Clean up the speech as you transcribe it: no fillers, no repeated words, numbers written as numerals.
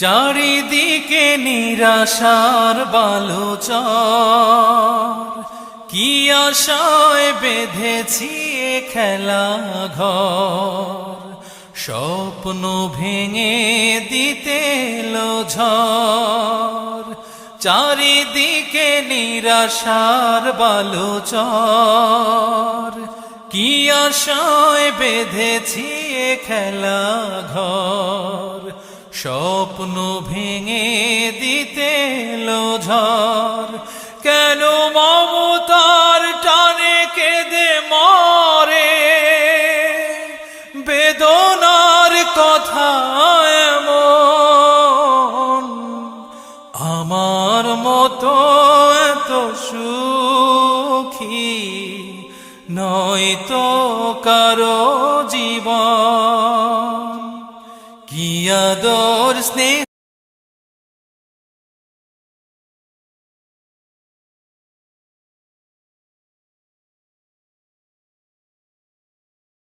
চারিদিকে নিরাশার বালুচর, কি আশায় বেঁধেছি এ খেলা ঘর। স্বপ্ন ভেঙে দিতে এলো ঝড়, চারিদিকে নিরাশার বালুচর, কি আশায় বেঁধেছি এ খেলা ঘর। স্বপ্ন ভেঙে দিতে এলো ঝড়, কেন মমতার টানে কেঁদে মরে, বেদনার কথা এমন। আমার মতো এত সুখী নয়তো কারো জীবন। কি আদর স্নেহ